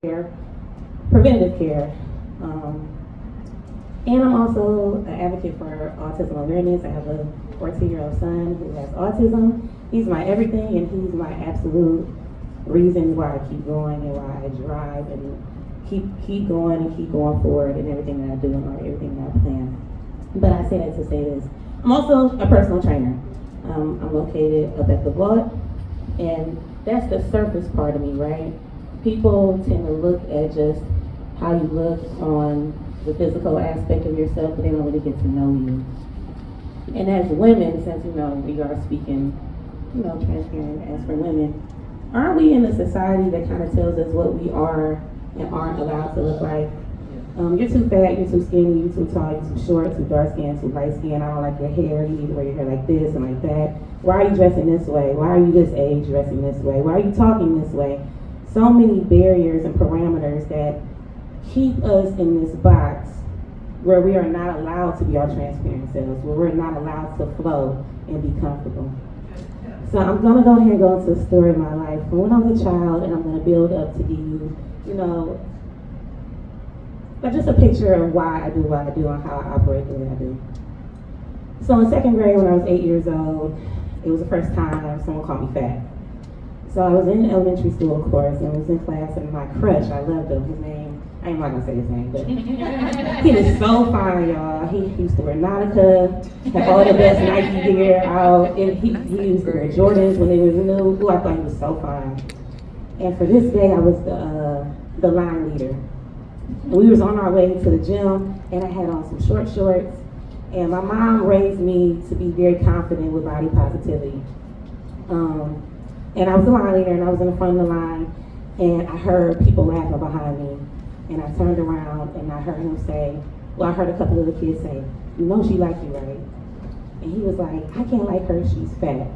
care, preventative care. Um, and I'm also an advocate for autism awareness. I have a 14-year-old son who has autism. He's my everything, and he's my absolute reason why I keep going and why I drive and keep going and keep going forward in everything that I do and everything that I plan. But I say that to say this. I'm also a personal trainer. I'm located up at the Vault, and that's the surface part of me, right? People tend to look at just how you look on the physical aspect of yourself, but they don't really get to know you. And as women, since we are speaking, transparent as for women, aren't we in a society that kind of tells us what we are and aren't allowed to look like? You're too fat, you're too skinny, you're too tall, you're too short, too dark skinned, too light skinned, I don't like your hair, you need to wear your hair like this and like that. Why are you dressing this way? Why are you this age dressing this way? Why are you talking this way? So many barriers and parameters that keep us in this box where we are not allowed to be our transparent selves, where we're not allowed to flow and be comfortable. So I'm gonna go ahead and go into the story of my life from when I was a child, and I'm gonna build up to give you, but just a picture of why I do what I do and how I operate the way I do. So in second grade, when I was 8 years old, it was the first time someone called me fat. So I was in elementary school, of course, and was in class, and my crush, I loved him. His name, I'm not gonna say his name, but he was so fine, y'all. He used to wear Nautica, have all the best Nike gear out. He used to wear Jordans when they were new. Ooh, I thought he was so fine. And for this day, I was the line leader. We was on our way to the gym, and I had on some short shorts, and my mom raised me to be very confident with body positivity. And I was the line leader, and I was in the front of the line, and I heard people laughing behind me, and I turned around, and I heard him say, I heard a couple of the kids say, she like you, right? And he was like, I can't like her, she's fat.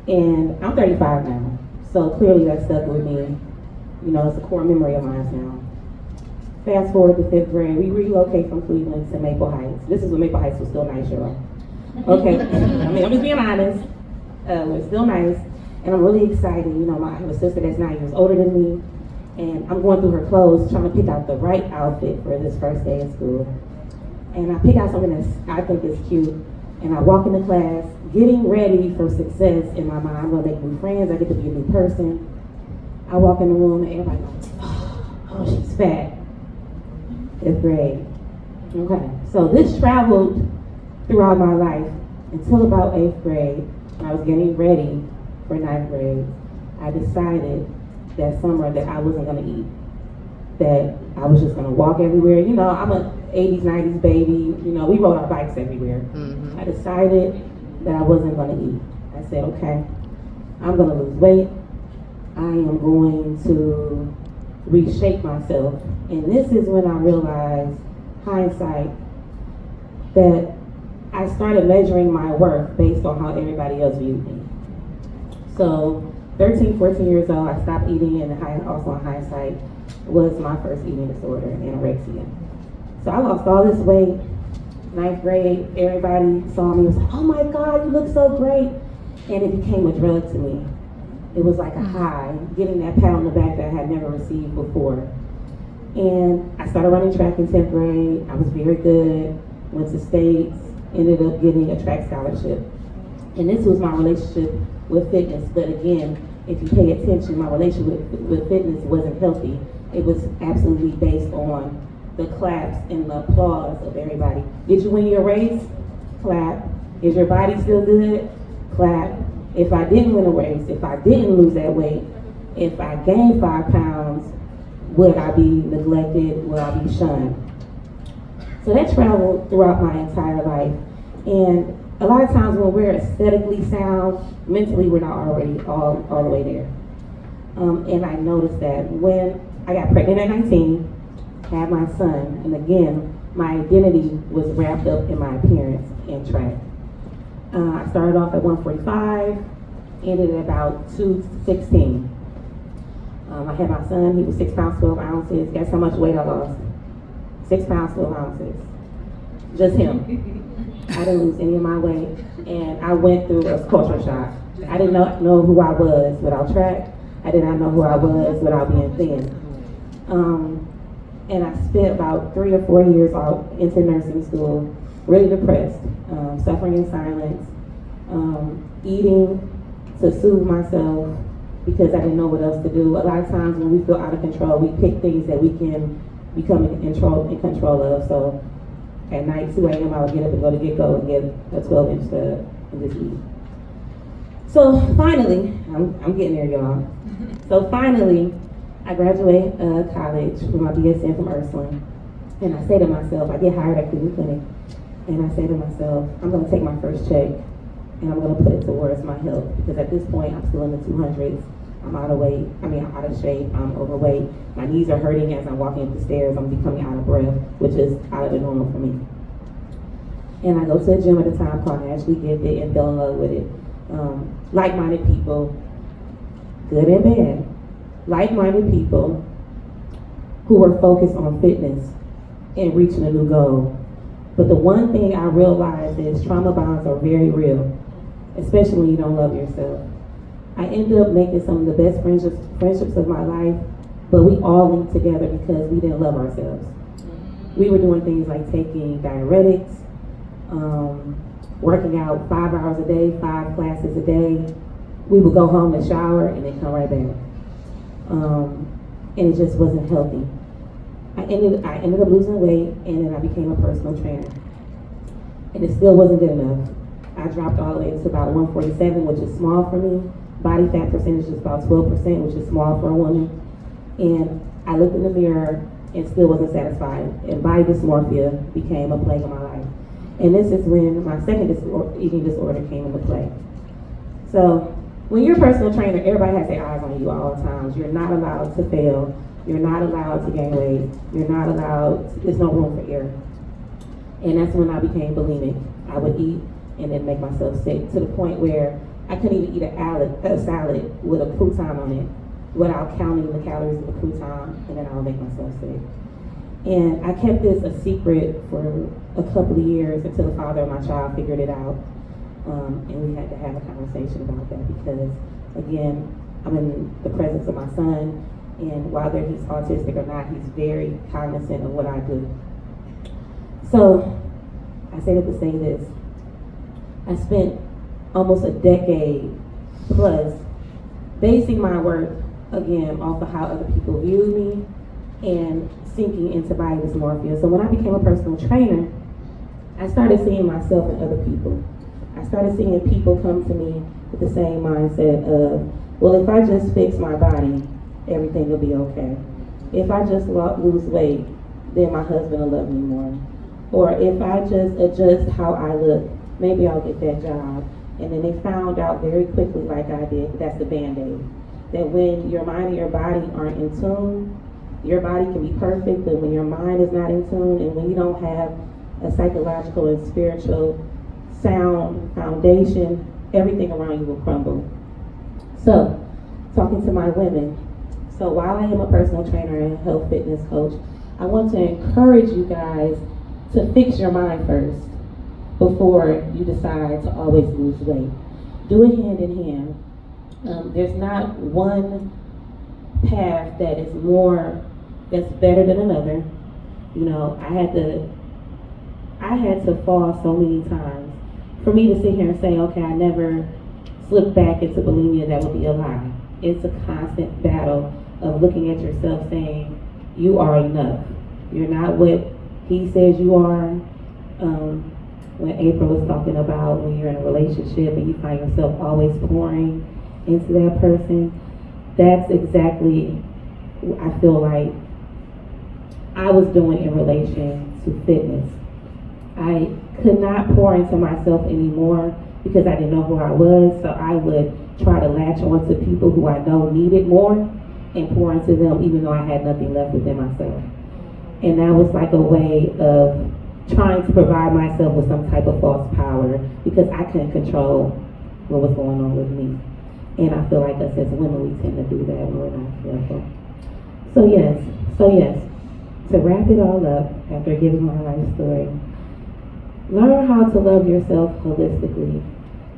And I'm 35 now, so clearly that stuck with me. It's a core memory of mine now. Fast forward to 5th grade, we relocate from Cleveland to Maple Heights. This is when Maple Heights was still nice, y'all. Okay, I'm just being honest. It's still nice, and I'm really excited. I have a sister that's 9 years older than me, and I'm going through her clothes, trying to pick out the right outfit for this first day of school. And I pick out something that I think is cute, and I walk into class, getting ready for success in my mind. I'm gonna make new friends, I get to be a new person. I walk in the room, and everybody goes, oh, she's fat. 5th grade. Okay, so this traveled throughout my life until about 8th grade. When I was getting ready for 9th grade, I decided that summer that I wasn't gonna eat, that I was just gonna walk everywhere. I'm an 80s, 90s baby. We rode our bikes everywhere. Mm-hmm. I decided that I wasn't gonna eat. I said, okay, I'm gonna lose weight. I am going to reshape myself. And this is when I realized, hindsight, that I started measuring my worth based on how everybody else viewed me. So 13, 14 years old, I stopped eating, and also in hindsight was my first eating disorder, anorexia. So I lost all this weight. 9th grade, everybody saw me, was like, oh my God, you look so great. And it became a drug to me. It was like a high, getting that pat on the back that I had never received before. And I started running track in 10th grade. I was very good, went to states, ended up getting a track scholarship. And this was my relationship with fitness. But again, if you pay attention, my relationship with fitness wasn't healthy. It was absolutely based on the claps and the applause of everybody. Did you win your race? Clap. Is your body still good? Clap. If I didn't win a race, if I didn't lose that weight, if I gained 5 pounds, would I be neglected? Would I be shunned? So that traveled throughout my entire life. And a lot of times when we're aesthetically sound, mentally we're not already all the way there. And I noticed that when I got pregnant at 19, had my son, and again, my identity was wrapped up in my appearance and track. I started off at 145, ended at about 216. I had my son, he was 6 pounds, 12 ounces. Guess how much weight I lost? 6 pounds, 12 ounces. Just him. I didn't lose any of my weight, and I went through a culture shock. I did not know who I was without track. I did not know who I was without being thin. And I spent about 3 or 4 years out into nursing school, really depressed, suffering in silence, eating to soothe myself because I didn't know what else to do. A lot of times when we feel out of control, we pick things that we can become in control of. So at night, 2 a.m., I would get up and go to Get-Go and get a 12-inch stud and just eat. So finally, I'm getting there, y'all. So finally, I graduate college with my BSN from Ursuline, and I say to myself, I get hired at Cleveland Clinic, and I say to myself, I'm going to take my first check, and I'm going to put it towards my health, because at this point, I'm still in the 200s. I'm out of shape, I'm overweight. My knees are hurting as I'm walking up the stairs. I'm becoming out of breath, which is out of the normal for me. And I go to a gym at the time called Ashley Gifted and fell in love with it. Like-minded people, good and bad. Like-minded people who were focused on fitness and reaching a new goal. But the one thing I realized is trauma bonds are very real, especially when you don't love yourself. I ended up making some of the best friendships of my life, but we all linked together because we didn't love ourselves. We were doing things like taking diuretics, working out 5 hours a day, 5 classes a day. We would go home to shower and then come right back. And it just wasn't healthy. I ended up losing weight, and then I became a personal trainer. And it still wasn't good enough. I dropped all the way to about 147, which is small for me. Body fat percentage is about 12%, which is small for a woman. And I looked in the mirror and still wasn't satisfied. And body dysmorphia became a plague of my life. And this is when my second eating disorder came into play. So when you're a personal trainer, everybody has their eyes on you all the time. You're not allowed to fail. You're not allowed to gain weight. You're not allowed, there's no room for error. And that's when I became bulimic. I would eat and then make myself sick to the point where I couldn't even eat a salad with a crouton on it without counting the calories of the crouton, and then I would make myself sick. And I kept this a secret for a couple of years until the father of my child figured it out. And we had to have a conversation about that because, again, I'm in the presence of my son, and whether he's autistic or not, he's very cognizant of what I do. So I say that to say this. I spent almost a decade plus basing my work, again, off of how other people viewed me and sinking into body dysmorphia. So when I became a personal trainer, I started seeing myself in other people. I started seeing people come to me with the same mindset of, well, if I just fix my body, everything will be okay. If I just lose weight, then my husband will love me more. Or if I just adjust how I look, maybe I'll get that job. And then they found out very quickly, like I did, that's the Band-Aid. That when your mind and your body aren't in tune, your body can be perfect, but when your mind is not in tune and when you don't have a psychological and spiritual sound foundation, everything around you will crumble. So, talking to my women, so while I am a personal trainer and health fitness coach, I want to encourage you guys to fix your mind first before you decide to always lose weight. Do it hand in hand. There's not one path that's better than another. You know, I had to fall so many times. For me to sit here and say, okay, I never slipped back into bulimia, that would be a lie. It's a constant battle of looking at yourself saying, you are enough. You're not what he says you are. When April was talking about when you're in a relationship and you find yourself always pouring into that person, that's exactly what I feel like I was doing in relation to fitness. I could not pour into myself anymore because I didn't know who I was, so I would try to latch on to people who I know needed more and pour into them even though I had nothing left within myself. And that was like a way of trying to provide myself with some type of false power because I couldn't control what was going on with me. And I feel like us as women, we tend to do that when we're not careful. So yes, to wrap it all up after giving my life story, learn how to love yourself holistically,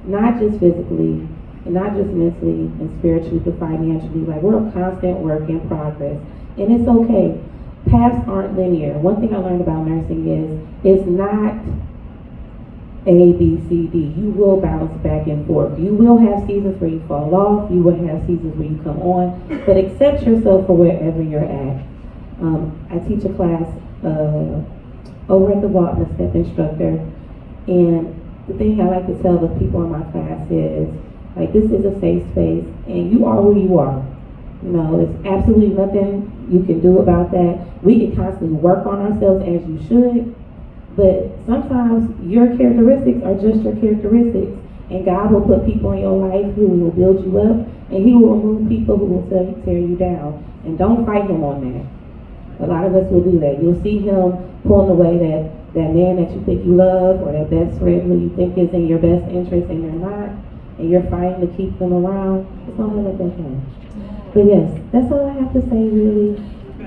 not just physically, and not just mentally and spiritually, but financially. Like, we're a constant work in progress. And it's okay. Paths aren't linear. One thing I learned about nursing is it's not A, B, C, D. You will bounce back and forth. You will have seasons where you fall off. You will have seasons where you come on. But accept yourself for wherever you're at. I teach a class over at the Vault. I'm a step instructor. And the thing I like to tell the people in my class is, like, this is a safe space, and you are who you are. You know, there's absolutely nothing you can do about that. We can constantly work on ourselves as you should, but sometimes your characteristics are just your characteristics, and God will put people in your life who will build you up, and He will remove people who will tear you down. And don't fight Him on that. A lot of us will do that. You'll see Him pulling away that man that you think you love, or that best friend who you think is in your best interest and they're not, and you're fighting to keep them around. Just don't let that happen. But yes, that's all I have to say, really.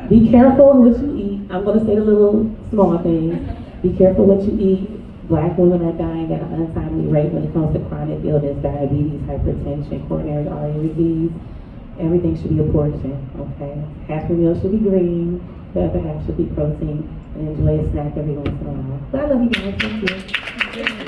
Be careful what you eat. I'm going to say the little small things. Be careful what you eat. Black women are dying at an untimely rate when it comes to chronic illness, diabetes, hypertension, coronary artery disease. Everything should be a portion, okay? Half your meal should be green, the other half should be protein, and enjoy a snack every once in a while. But I love you guys. Thank you.